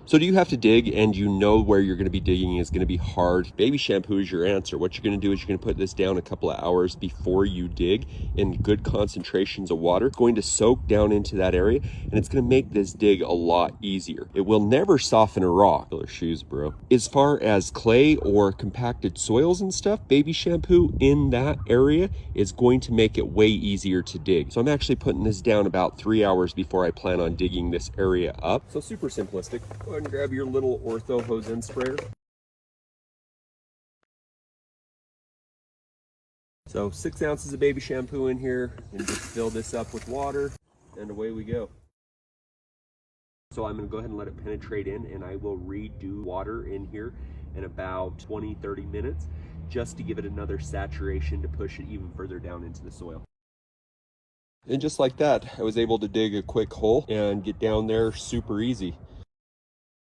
So do you have to dig and you know where you're going to be digging is going to be hard? Baby shampoo is your answer. What you're going to do is you're going to put this down a couple of hours before you dig in good concentrations of water. It's going to soak down into that area and it's going to make this dig a lot easier. It will never soften a rock. Killer shoes, bro. As far as clay or compacted soils and stuff, baby shampoo in that area is going to make it way easier to dig. So I'm actually putting this down about 3 hours before I plan on digging this area up. So super simplistic. Go ahead and grab your little Ortho hose end sprayer. So 6 ounces of baby shampoo in here, and just fill this up with water, and away we go. So I'm going to go ahead and let it penetrate in, and I will redo water in here in about 20-30 minutes just to give it another saturation to push it even further down into the soil. And just like that, I was able to dig a quick hole and get down there super easy.